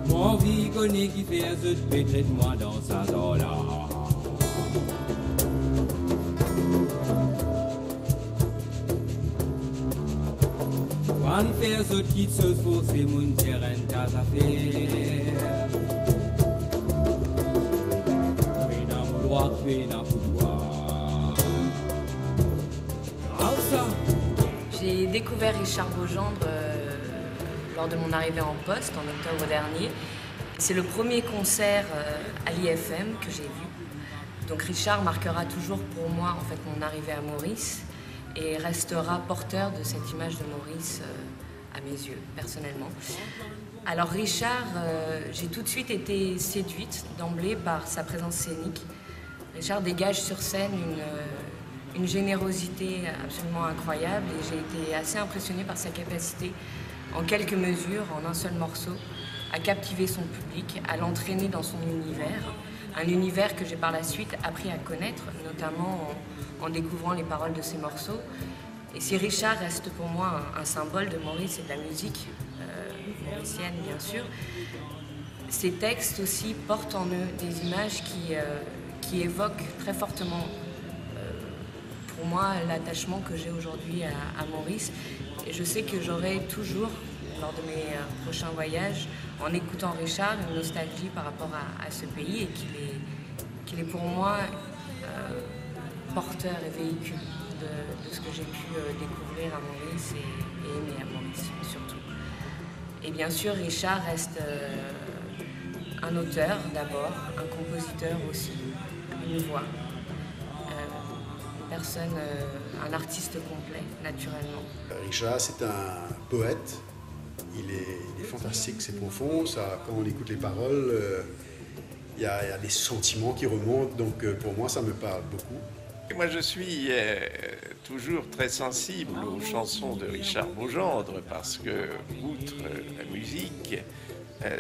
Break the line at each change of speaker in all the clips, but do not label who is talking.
Mon vie connaît qui fait ce peut-être moi dans sa zone. Quand faire ce qui se faut, c'est mon terrain tas affaires. Oui, dans mon droit, oui, dans mon droit.
J'ai découvert Richard Beaugendre lors de mon arrivée en poste en octobre dernier. C'est le premier concert à l'IFM que j'ai vu. Donc Richard marquera toujours pour moi en fait mon arrivée à Maurice et restera porteur de cette image de Maurice à mes yeux, personnellement. Alors Richard, j'ai tout de suite été séduite d'emblée par sa présence scénique. Richard dégage sur scène une générosité absolument incroyable et j'ai été assez impressionnée par sa capacité, en quelques mesures, en un seul morceau, à captiver son public, à l'entraîner dans son univers. Un univers que j'ai par la suite appris à connaître, notamment en découvrant les paroles de ses morceaux. Et si Richard reste pour moi un symbole de Maurice et de la musique mauricienne, bien sûr, ses textes aussi portent en eux des images qui évoquent très fortement pour moi l'attachement que j'ai aujourd'hui à Maurice. Et je sais que j'aurai toujours, lors de mes prochains voyages, en écoutant Richard, une nostalgie par rapport à ce pays et qu'il est pour moi porteur et véhicule de ce que j'ai pu découvrir à Maurice et aimer à Maurice surtout. Et bien sûr, Richard reste un auteur d'abord, un compositeur aussi, une voix. Personne, un artiste complet, naturellement.
Richard, c'est un poète. Il est fantastique, c'est profond. Ça, quand on écoute les paroles, il y a des sentiments qui remontent. Donc pour moi, ça me parle beaucoup.
Et moi, je suis toujours très sensible aux chansons de Richard Beaugendre parce que, outre la musique,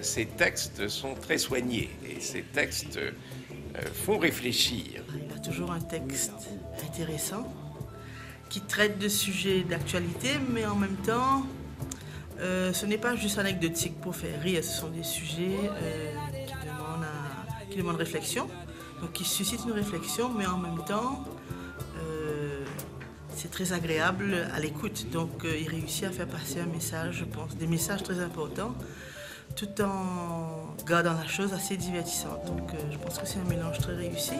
ses textes sont très soignés et ses textes font réfléchir.
Il a toujours un texte intéressant qui traite de sujets d'actualité, mais en même temps, ce n'est pas juste anecdotique pour faire rire, ce sont des sujets qui demandent réflexion, donc qui suscitent une réflexion, mais en même temps, c'est très agréable à l'écoute. Donc il réussit à faire passer un message, je pense, des messages très importants, tout en gardant la chose assez divertissante. Donc je pense que c'est un mélange très réussi.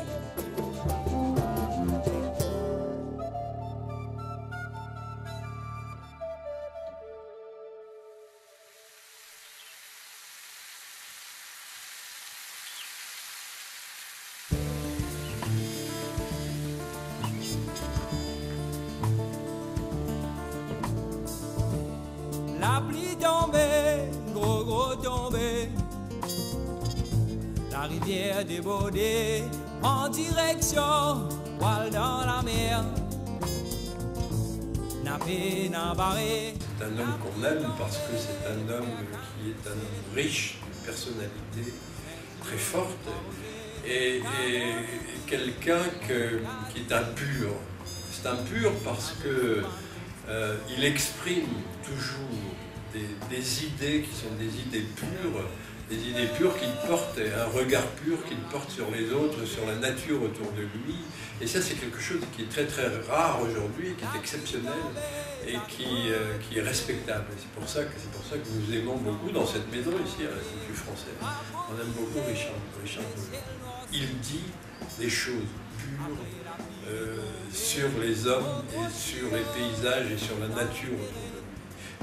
La pluie tombée, gros tombée. La rivière débordée en direction, voile dans la mer. Nappé, nabarré.
C'est un homme qu'on aime parce que c'est un homme qui est un homme riche, une personnalité très forte et quelqu'un qui est impur. C'est impur parce que il exprime toujours des idées qui sont des idées pures qu'il porte, un regard pur qu'il porte sur les autres, sur la nature autour de lui. Et ça, c'est quelque chose qui est très très rare aujourd'hui, qui est exceptionnel et qui est respectable. C'est pour ça que nous aimons beaucoup dans cette maison ici à l'Institut français. On aime beaucoup Richard Beaugendre. Il dit des choses pures sur les hommes et sur les paysages et sur la nature autour de lui.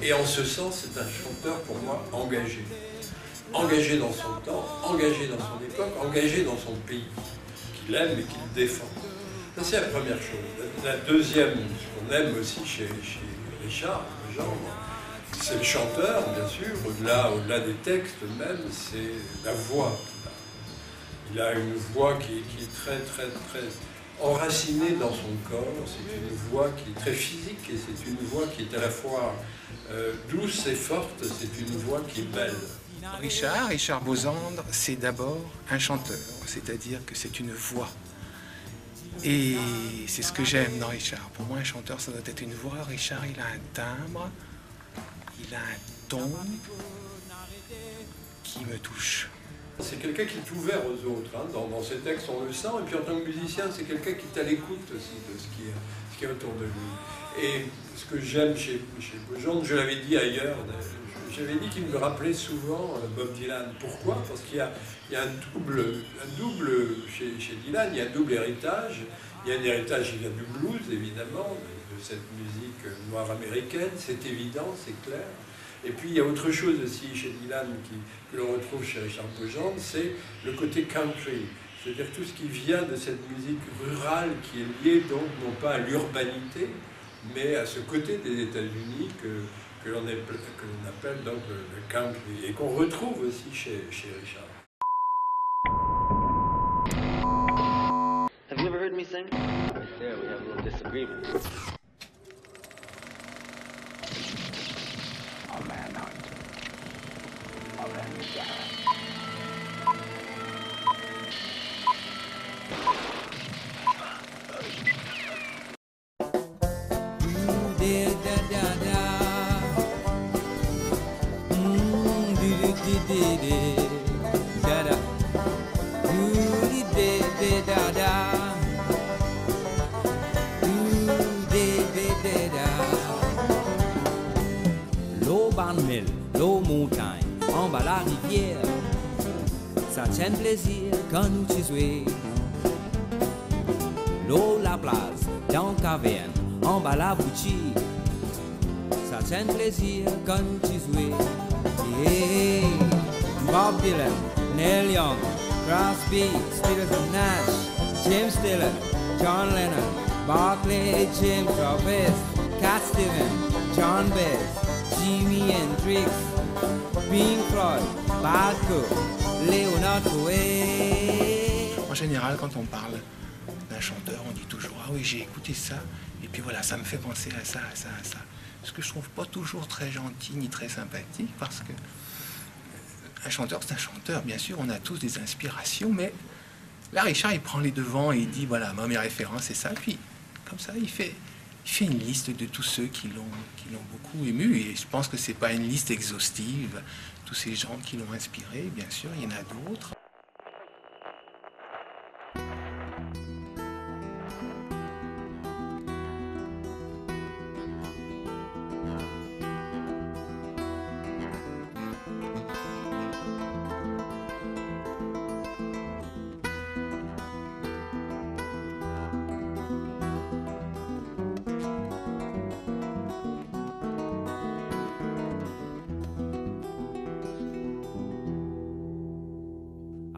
Et en ce sens, c'est un chanteur pour moi engagé. Engagé dans son temps, engagé dans son époque, engagé dans son pays, qu'il aime et qu'il défend. Ça, c'est la première chose. La deuxième, ce qu'on aime aussi chez Richard Beaugendre, c'est le chanteur, bien sûr, au-delà des textes même, c'est la voix qu'il a. Il a une voix qui est très, très, très enracinée dans son corps. C'est une voix qui est très physique et c'est une voix qui est à la fois douce et forte. C'est une voix qui est belle.
Richard Beaugendre, c'est d'abord un chanteur, c'est-à-dire que c'est une voix. Et c'est ce que j'aime dans Richard. Pour moi, un chanteur, ça doit être une voix. Richard, il a un timbre, il a un ton qui me touche.
C'est quelqu'un qui est ouvert aux autres, hein. Dans ses textes on le sent, et puis en tant que musicien c'est quelqu'un qui est à l'écoute aussi de ce qui est autour de lui. Et ce que j'aime chez Beaugendre, je l'avais dit ailleurs, j'avais dit qu'il me rappelait souvent Bob Dylan. Pourquoi? Parce qu'il y a un double chez Dylan, il y a un double héritage. Il y a un héritage qui vient du blues, évidemment, de cette musique noire américaine, c'est évident, c'est clair. Et puis il y a autre chose aussi chez Dylan que l'on retrouve chez Richard Beaugendre, c'est le côté country. C'est-à-dire tout ce qui vient de cette musique rurale qui est liée donc non pas à l'urbanité, mais à ce côté des États-Unis que l'on appelle donc le country et qu'on retrouve aussi chez Richard.
Have you ever heard me sing? Yeah, we have a little disagreement.
A man hunt. A man
L'eau Barneville, l'eau montagne, en bas la rivière, ça tient plaisir quand nous t'y jouons. L'eau la place, dans caverne, en bas la boutique, ça tient plaisir quand nous t'y jouons. Yeah. Bob Dylan, Neil Young, Crosby, Stills and Nash, James Dillon, John Lennon, Barclay, James Travis, Cat Stevens, John Baez, Jimi Hendrix, Pink Floyd, Barco, Leonard Cohen.
En général, quand on parle d'un chanteur, on dit toujours « Ah oui, j'ai écouté ça, et puis voilà, ça me fait penser à ça, à ça, à ça ». Ce que je trouve pas toujours très gentil ni très sympathique, parce que un chanteur, c'est un chanteur, bien sûr, on a tous des inspirations, mais là, Richard, il prend les devants et il dit, voilà, moi, mes références, c'est ça. Puis, comme ça, il fait une liste de tous ceux qui l'ont beaucoup ému. Et je pense que c'est pas une liste exhaustive. Tous ces gens qui l'ont inspiré, bien sûr, il y en a d'autres.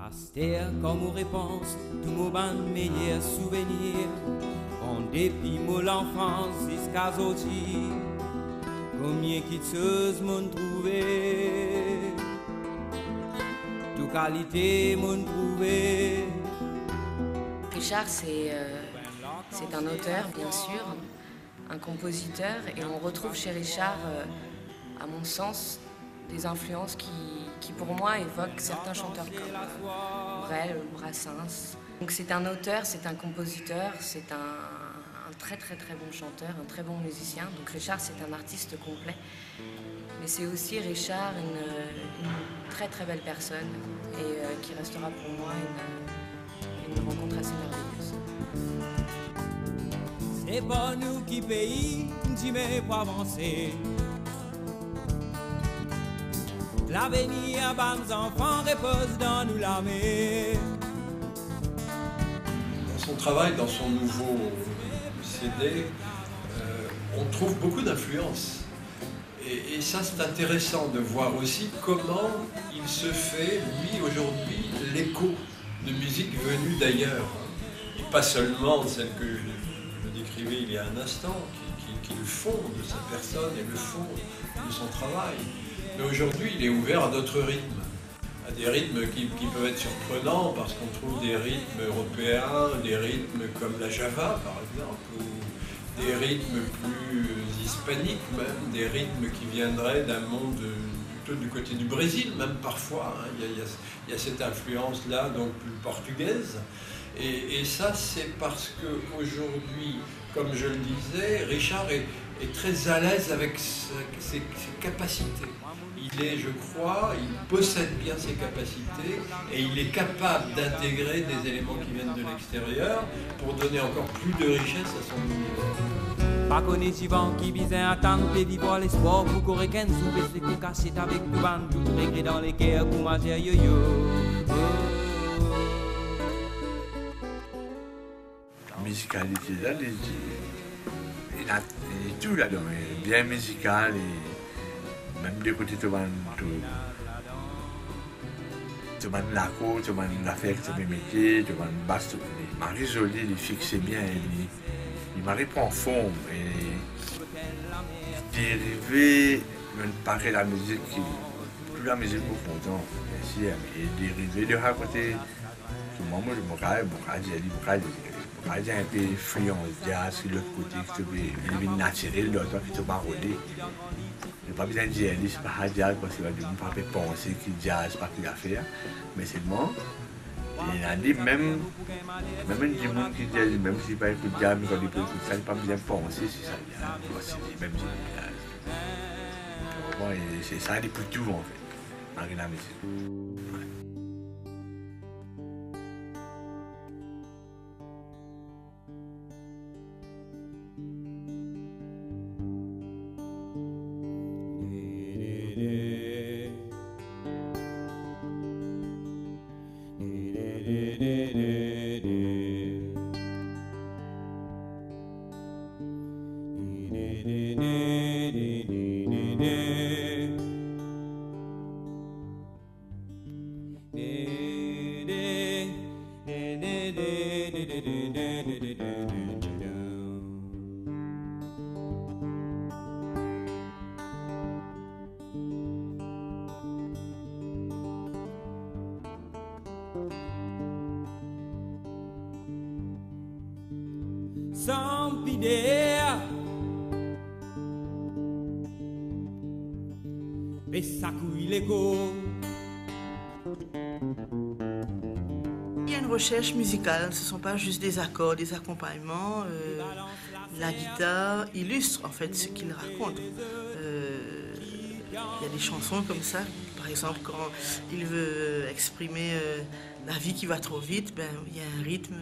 Astère comme réponse, tout mon ban meilleur souvenir. En dépit de l'enfance jusqu'à aujourd'hui, combien quitteuse m'ont trouvé, toute qualité m'ont trouvé.
Richard, c'est un auteur, bien sûr, un compositeur, et on retrouve chez Richard, à mon sens, des influences qui pour moi évoquent certains chanteurs comme Brel, Brassens. Donc c'est un auteur, c'est un compositeur, c'est un très très très bon chanteur, un très bon musicien. Donc Richard, c'est un artiste complet, mais c'est aussi Richard une très très belle personne et qui restera pour moi une rencontre assez merveilleuse.
C'est pas nous qui pays, dis mais pour avancer. L'avenir à nos enfants repose dans nous l'armée.
Dans son travail, dans son nouveau CD, on trouve beaucoup d'influences. Et ça, c'est intéressant de voir aussi comment il se fait, lui, aujourd'hui, l'écho de musique venue d'ailleurs. Et pas seulement celle que je décrivais il y a un instant, qui est le fond de sa personne et le fond de son travail. Mais aujourd'hui, il est ouvert à d'autres rythmes, à des rythmes qui peuvent être surprenants parce qu'on trouve des rythmes européens, des rythmes comme la Java par exemple, ou des rythmes plus hispaniques même, des rythmes qui viendraient d'un monde plutôt du côté du Brésil même parfois. Hein. Il y a cette influence-là, donc plus portugaise. Et ça, c'est parce qu'aujourd'hui, comme je le disais, Richard est très à l'aise avec ses capacités. Il je crois, il possède bien ses capacités et il est capable d'intégrer des éléments qui viennent de l'extérieur pour donner encore plus de richesse à son univers.
Pas connaît vent qui vise à attendre, et vivre l'espoir pour qu'on requenne sous les coups cassés avec tout band, tout réglé dans les guerres pour manger yo-yo.
Musicalité là, il a tout là-dedans, bien musical, et même de côté tout le monde la cour, tout le monde l'affecte, tout le monde métier, tout le monde basse, tout le monde. Il m'a résolu, il fixait bien, il m'a repris en forme, et dérivé, même pareil la musique, toute la musique pour content, bien sûr, et dérivé de raconter, tout le monde, il y a un peu influence jazz sur l'autre côté, qui est naturel, l'autre qui est barodé. Il n'y a pas besoin de dire, c'est pas jazz, parce qu'il va pas penser que jazz, pas qu'il a fait, mais seulement, il y a des même des gens qui disent, même s'il n'y a pas écouté jazz, mais quand il peut écouter ça, il n'y a pas besoin de penser si ça vient, c'est même jazz. C'est ça, il est plus tout en fait, malgré la musique.
Sans pidé, mais ça couille l'écho.
Il y a une recherche musicale, ce ne sont pas juste des accords, des accompagnements. La guitare illustre en fait ce qu'il raconte. Il y a des chansons comme ça, par exemple quand il veut exprimer la vie qui va trop vite, ben, il y a un rythme,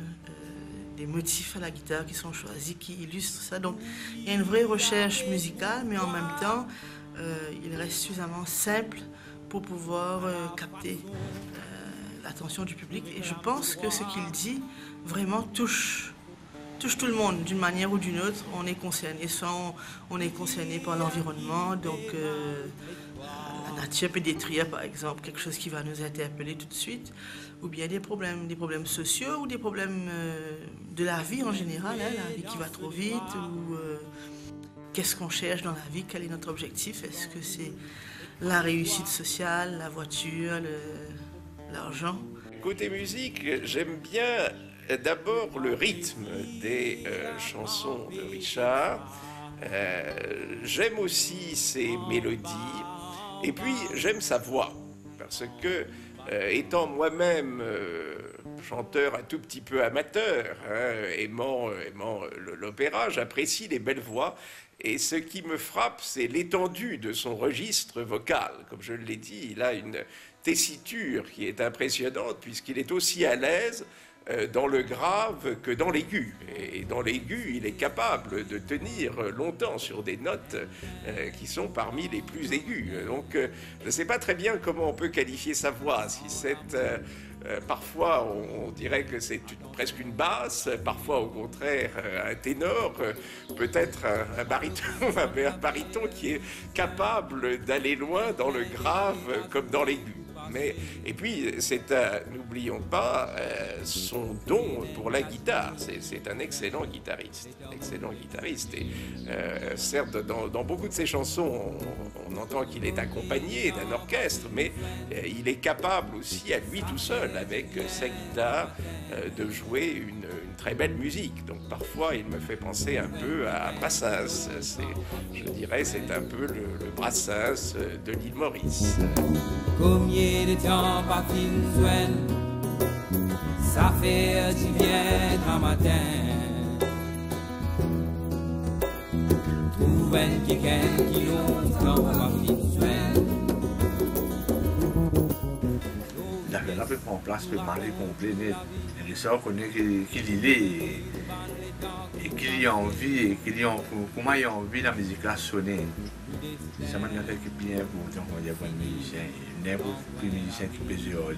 des motifs à la guitare qui sont choisis, qui illustrent ça. Donc il y a une vraie recherche musicale, mais en même temps, il reste suffisamment simple pour pouvoir capter l'attention du public. Et je pense que ce qu'il dit vraiment touche tout le monde d'une manière ou d'une autre. On est concerné, soit on est concerné par l'environnement, donc la nature peut détruire par exemple quelque chose qui va nous interpeller tout de suite, ou bien des problèmes sociaux ou des problèmes de la vie en général, hein, la vie qui va trop vite, ou qu'est-ce qu'on cherche dans la vie, quel est notre objectif, est-ce que c'est la réussite sociale, la voiture, l'argent.
Côté musique, j'aime bien d'abord le rythme des chansons de Richard. J'aime aussi ses mélodies. Et puis, j'aime sa voix. Parce que, étant moi-même chanteur un tout petit peu amateur, hein, aimant l'opéra, j'apprécie les belles voix. Et ce qui me frappe, c'est l'étendue de son registre vocal. Comme je l'ai dit, il a une tessiture qui est impressionnante, puisqu'il est aussi à l'aise dans le grave que dans l'aigu. Et dans l'aigu, il est capable de tenir longtemps sur des notes qui sont parmi les plus aiguës. Donc, je ne sais pas très bien comment on peut qualifier sa voix. Si c'est parfois, on dirait que c'est presque une basse, parfois au contraire un ténor, peut-être un baryton qui est capable d'aller loin dans le grave comme dans l'aigu. Et puis, n'oublions pas, son don pour la guitare. C'est un excellent guitariste. Et certes, dans beaucoup de ses chansons, on entend qu'il est accompagné d'un orchestre, mais il est capable aussi, à lui tout seul, avec sa guitare, de jouer une très belle musique. Donc parfois, il me fait penser un peu à Brassens. Je dirais, c'est un peu le Brassens de l'île Maurice.
Combien de temps pas fin ça fait du bien un matin. Trouve quelqu'un qui longtemps pas fin
affaire là peut prendre place, peut marrer complet net. Et les sœurs connaissent qu'il est et qu'il a envie et comment il a envie la musique là sonner. Ça m'a fait bien pour dire pour un musicien, n'importe quel musicien qui peut jouer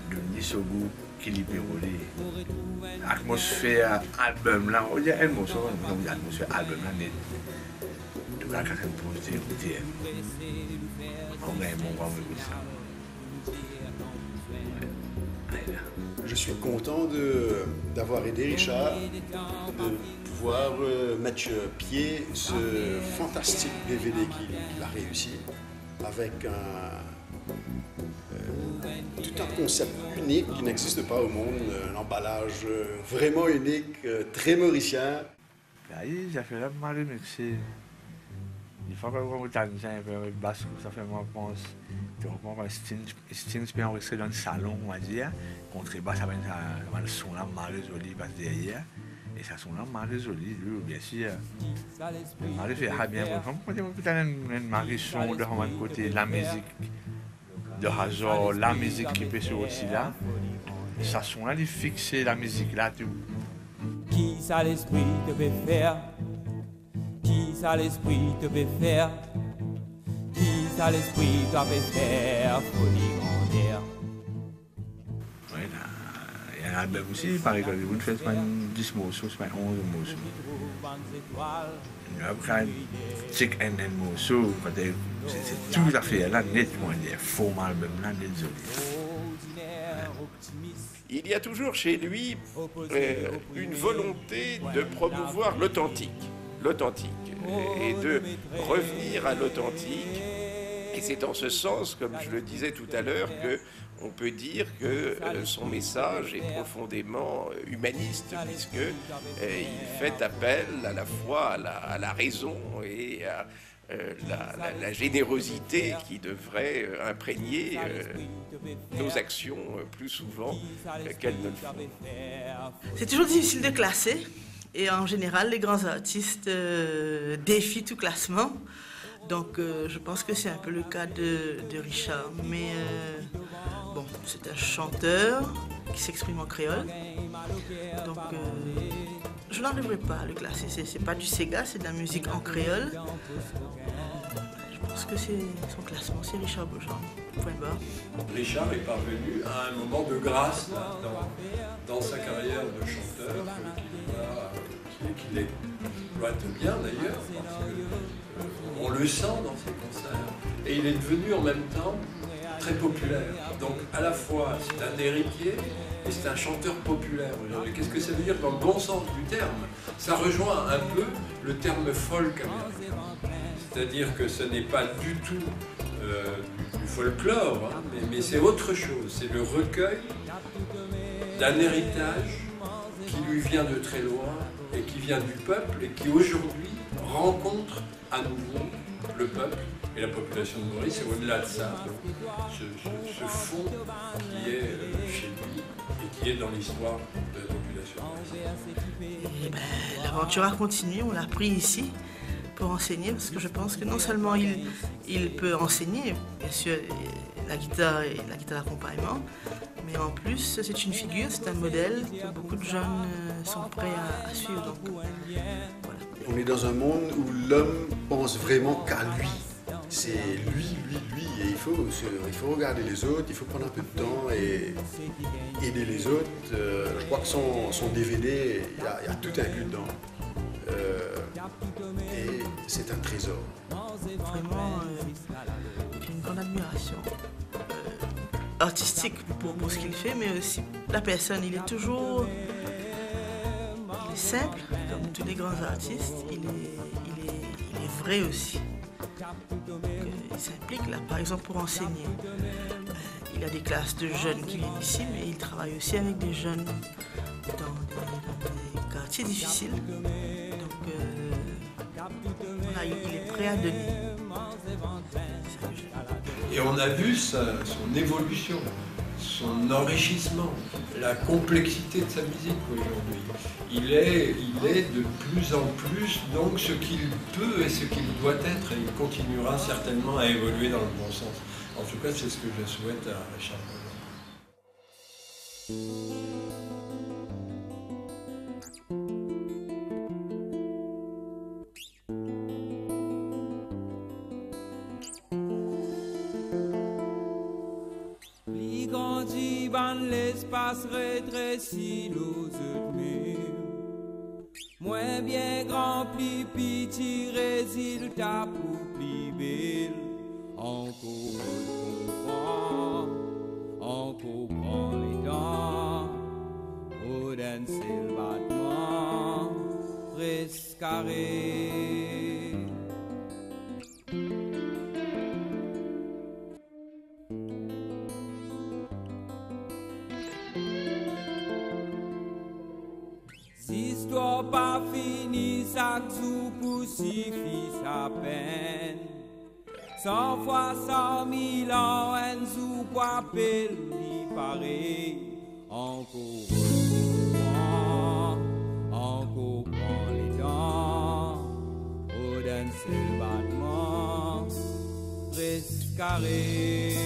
de venir au goût qu'il peut rouler. L'atmosphère album là, il y a un morceau, l'atmosphère album là net. De la quatrième position, on a un bon moment avec ça.
Je suis content d'avoir aidé Richard, de pouvoir mettre pied ce fantastique DVD qu'il a réussi, avec tout un concept unique qui n'existe pas au monde, un emballage vraiment unique, très mauricien.
J'ai fait là, mal remixé. Il faut que vous taniez un peu avec basse, ça fait moi pense. Tu reprends un Stings peut enregistrer dans le salon, on va dire. Contrebasse, ça va le son là mal joli parce que derrière. Et ça son là mal joli, bien sûr. Mal fait bien. Comme peut-être un mari son de mon côté, la musique de Hazard, la musique qui peut se aussi là. Ça son là, il fixe la musique là tout.
Qui ça l'esprit te peut faire? Qui ça l'esprit te peut faire? Qui ça l'esprit te peut faire? Folie grandir.
Oui, il y a un album aussi, par exemple, vous faites 10 morceaux, 11 morceaux. Après, c'est un morceau, c'est tout à fait là, nettement, il y a un faux album là, net.
Il y a toujours chez lui une volonté de promouvoir l'authentique, et de revenir à l'authentique. Et c'est en ce sens, comme je le disais tout à l'heure, qu'on peut dire que son message est profondément humaniste, puisqu'il fait appel à la fois à la raison et à la générosité qui devrait imprégner nos actions plus souvent qu'elles ne le font.
C'est toujours difficile de classer et en général les grands artistes défient tout classement. Donc je pense que c'est un peu le cas de Richard. Mais bon, c'est un chanteur qui s'exprime en créole. Donc je n'arriverai pas à le classer. C'est pas du Sega, c'est de la musique en créole. Je pense que son classement, c'est Richard Beaugendre. Point barre.
Richard est parvenu à un moment de grâce dans sa carrière de chanteur qu'il exploite bien d'ailleurs, parce qu'on le sent dans ses concerts. Et il est devenu en même temps très populaire. Donc à la fois c'est un héritier et c'est un chanteur populaire aujourd'hui. Qu'est-ce que ça veut dire dans le bon sens du terme? Ça rejoint un peu le terme folk américain. C'est-à-dire que ce n'est pas du tout du folklore, hein, mais c'est autre chose. C'est le recueil d'un héritage qui lui vient de très loin et qui vient du peuple et qui aujourd'hui rencontre à nouveau le peuple et la population de Maurice. Et au-delà de ça, ce fond qui est chez lui et qui est dans l'histoire de la population de Maurice.
L'aventure a continué, on l'a pris ici pour enseigner, parce que je pense que non seulement il peut enseigner, bien sûr, la guitare et la guitare d'accompagnement, mais en plus c'est une figure, c'est un modèle que beaucoup de jeunes sont prêts à suivre. Donc, voilà.
On est dans un monde où l'homme pense vraiment qu'à lui. C'est lui, et il faut regarder les autres, il faut prendre un peu de temps et aider les autres. Je crois que son DVD, il y a tout inclus dedans. Et c'est un trésor.
Vraiment, j'ai une grande admiration artistique pour ce qu'il fait, mais aussi la personne. Il est toujours simple, comme tous les grands artistes. Il est vrai aussi. Il s'implique là, par exemple pour enseigner. Il a des classes de jeunes qui viennent ici, mais il travaille aussi avec des jeunes dans des quartiers difficiles. Donc voilà, il est prêt à donner.
Et on a vu son évolution, son enrichissement, la complexité de sa musique aujourd'hui. Il est de plus en plus donc ce qu'il peut et ce qu'il doit être, et il continuera certainement à évoluer dans le bon sens. En tout cas, c'est ce que je souhaite à Richard Beaugendre.
Pli grandi ban l'espace rétréci l'eau de mur. Moins bien grand, pli petit résultat pour pli belle. On comprend les dents. Au d'un seul battement, presque carré. Histoire pas finie, chaque jour pour suffit sa peine. 100 fois 100 000 ans, un jour pour appeler pareil. Encore prend les dents, au d'un seul battement, presque carré.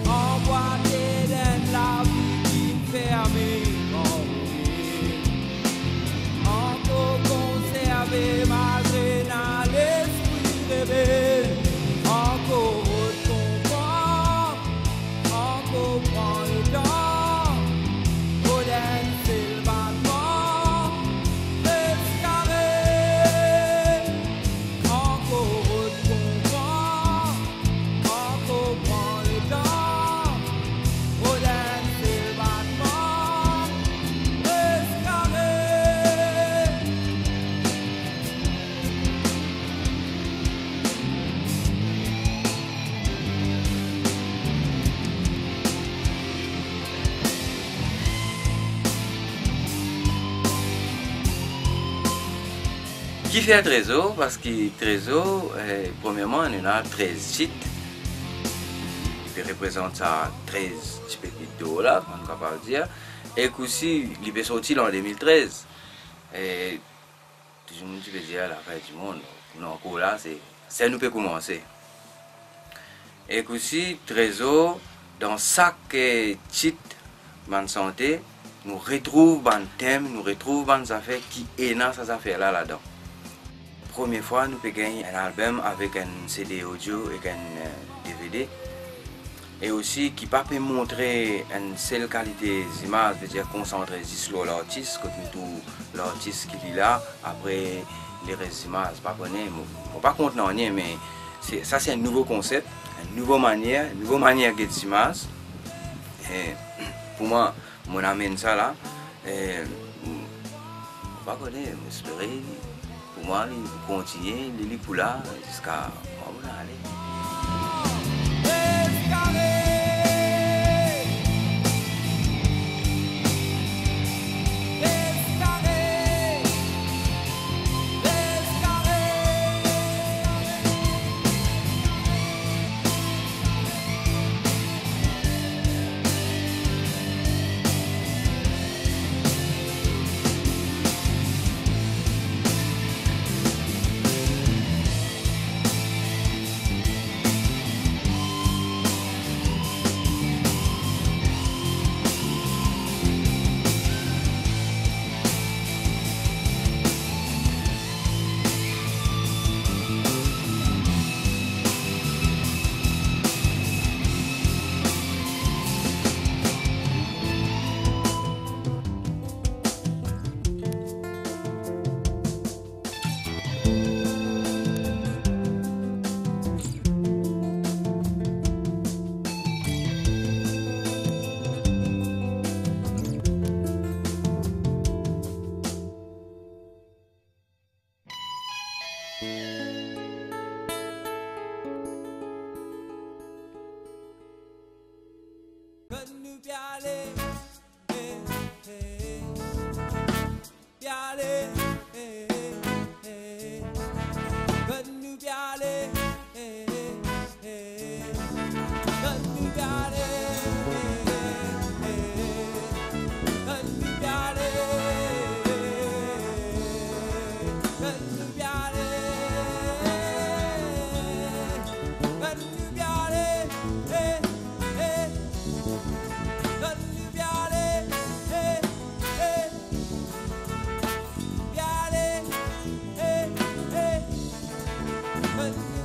Emboîté dans la vie qui fermée, encore conservé malgré dans l'esprit rebelle. Encore comprend, encore prend le temps, au d'un seul battement, presque carré. Encore comprend, encore prend le temps.
Qui fait Trésor? Parce que Trésor, premièrement, on a 13 sites. Il représente ça 13 petites là, on est capable de dire. Et aussi, il est sorti en 2013. Et tout le monde peut dire la fin du monde. Non, encore là, c'est nous peut commencer. Et aussi, Trésor, dans chaque titre de santé, nous retrouvons un thème, nous retrouvons des affaires qui est dans ces affaires là-dedans. Première fois, nous avons gagné un album avec un CD audio et un DVD. Et aussi, qui ne peut pas montrer une seule qualité d'image, c'est-à-dire concentrer sur l'artiste, comme tout l'artiste qui est là, après les images, pas connaître, je ne pas compter rien, mais ça c'est un nouveau concept, une nouvelle manière de d'image. Pour moi, je amène ça là. Je ne pas connaître, j'espère. Pour moi, il continue, il est pour là, jusqu'à où on va aller.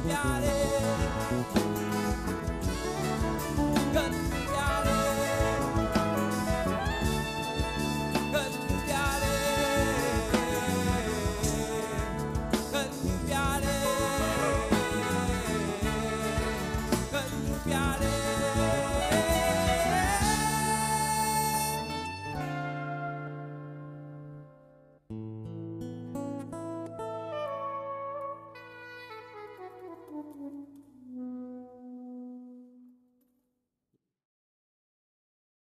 regarder.